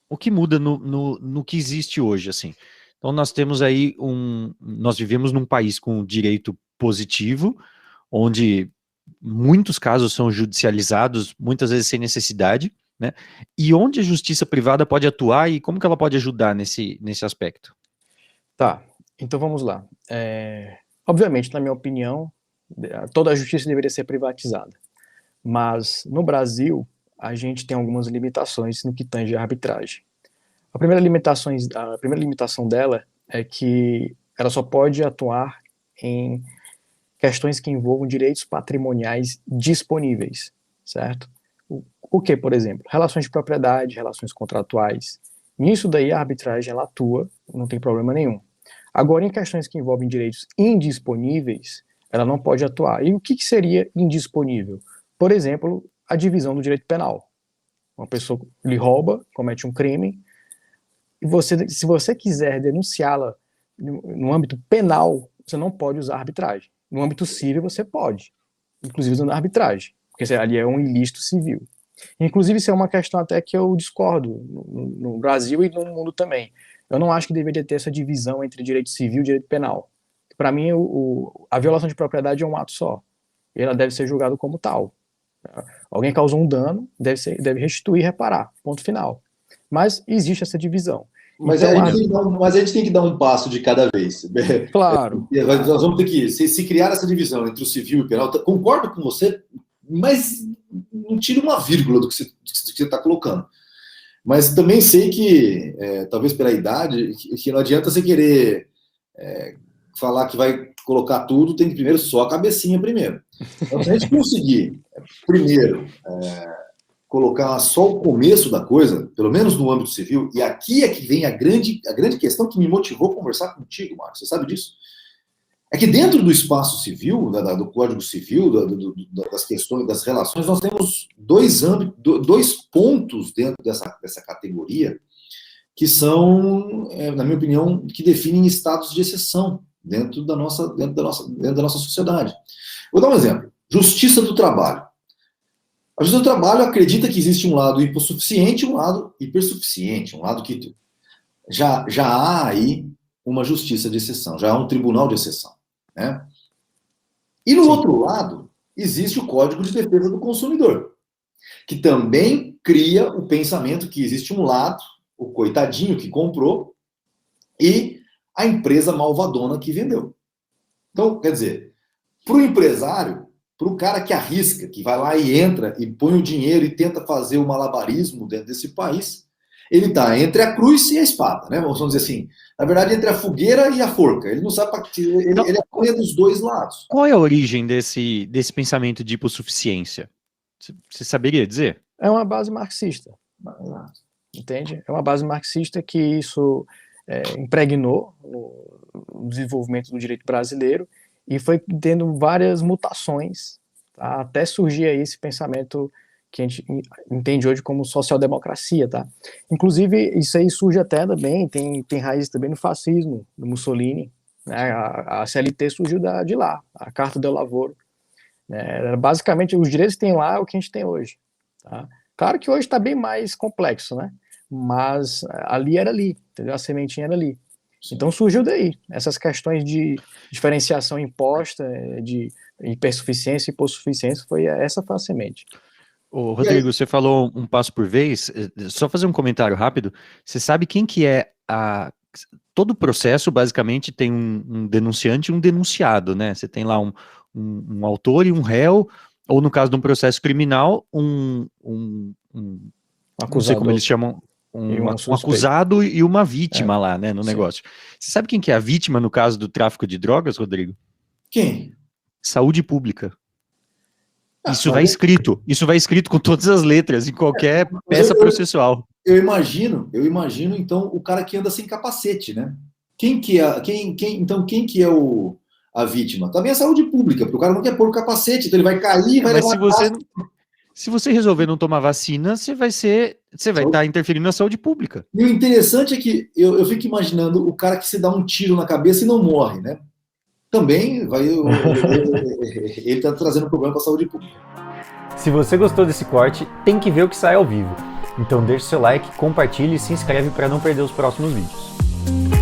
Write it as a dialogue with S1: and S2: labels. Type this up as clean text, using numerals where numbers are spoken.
S1: o que muda no que existe hoje, assim? Então nós temos aí nós vivemos num país com direito positivo, onde muitos casos são judicializados, muitas vezes sem necessidade, né? E onde a justiça privada pode atuar e como que ela pode ajudar nesse aspecto?
S2: Tá, então vamos lá. Obviamente, na minha opinião, toda a justiça deveria ser privatizada. Mas no Brasil, a gente tem algumas limitações no que tange à arbitragem. A primeira limitação dela é que ela só pode atuar em questões que envolvam direitos patrimoniais disponíveis, certo? O que, por exemplo? Relações de propriedade, relações contratuais. Nisso daí a arbitragem ela atua, não tem problema nenhum. Agora, em questões que envolvem direitos indisponíveis, ela não pode atuar. E o que seria indisponível? Por exemplo, a divisão do direito penal. Uma pessoa lhe rouba, comete um crime, e se você quiser denunciá-la no âmbito penal, você não pode usar arbitragem. No âmbito civil, você pode, inclusive usando arbitragem, porque ali é um ilícito civil. Inclusive, isso é uma questão até que eu discordo no Brasil e no mundo também. Eu não acho que deveria ter essa divisão entre direito civil e direito penal. Para mim, a violação de propriedade é um ato só. E ela deve ser julgada como tal. Alguém causou um dano, deve restituir e reparar. Ponto final. Mas existe essa divisão.
S3: Mas,
S2: então,
S3: a gente tem que dar um passo de cada vez.
S2: Claro.
S3: Nós vamos ter que, se criar essa divisão entre o civil e o penal, concordo com você, mas não tira uma vírgula do que você está colocando. Mas também sei que, talvez pela idade, que não adianta você querer falar que vai colocar tudo, tem que primeiro só a cabecinha primeiro. Então, se a gente conseguir, primeiro, colocar só o começo da coisa, pelo menos no âmbito civil, e aqui é que vem a grande questão que me motivou a conversar contigo, Marcos, você sabe disso? É que dentro do espaço civil, do Código Civil, das questões, das relações, nós temos dois pontos dentro dessa categoria que são, na minha opinião, que definem estados de exceção dentro da nossa sociedade. Vou dar um exemplo. Justiça do trabalho. A justiça do trabalho acredita que existe um lado hipossuficiente e um lado hipersuficiente, um lado que já há aí uma justiça de exceção, já há um tribunal de exceção. Né? E no outro lado, existe o Código de Defesa do Consumidor, que também cria o pensamento que existe um lado, o coitadinho que comprou, e a empresa malvadona que vendeu. Então, quer dizer, para o empresário, para o cara que arrisca, que vai lá e entra e põe o dinheiro e tenta fazer o malabarismo dentro desse país, ele está entre a cruz e a espada, né? Vamos dizer assim, na verdade, entre a fogueira e a forca. Ele não sabe para que. Ele apoia dos dois lados.
S1: Qual é a origem desse pensamento de hipossuficiência? Você saberia dizer?
S2: É uma base marxista. Entende? É uma base marxista que isso impregnou no desenvolvimento do direito brasileiro e foi tendo várias mutações, tá? Até surgir aí esse pensamento que a gente entende hoje como social-democracia, tá? Inclusive, isso aí surge até também, tem raízes também no fascismo, do Mussolini, né? A CLT surgiu de lá, a Carta del Lavoro. Né? Basicamente, os direitos que tem lá é o que a gente tem hoje, tá? Claro que hoje está bem mais complexo, né? Mas ali era ali, entendeu? A sementinha era ali. Então surgiu daí, essas questões de diferenciação imposta, de hipersuficiência e hipossuficiência, essa foi a semente.
S1: Ô, Rodrigo, você falou um passo por vez, só fazer um comentário rápido, você sabe quem que é todo processo basicamente tem um denunciante e um denunciado, né? Você tem lá um autor e um réu, ou no caso de um processo criminal, não sei como eles chamam, um acusado e uma vítima lá, né, no negócio. Você sabe quem que é a vítima no caso do tráfico de drogas, Rodrigo?
S3: Quem?
S1: Saúde pública. Isso vai escrito com todas as letras, em qualquer peça processual.
S3: Eu imagino, então, o cara que anda sem capacete, né? Quem que é a vítima? Também é a saúde pública, porque o cara não quer pôr o capacete, então ele vai cair e vai levar
S1: se você resolver não tomar vacina, você vai estar interferindo na saúde pública.
S3: E o interessante é que eu fico imaginando o cara que se dá um tiro na cabeça e não morre, né? Também ele está trazendo problema para a saúde pública.
S4: Se você gostou desse corte, tem que ver o que sai ao vivo.
S1: Então deixe seu like, compartilhe e se inscreve para não perder os próximos vídeos.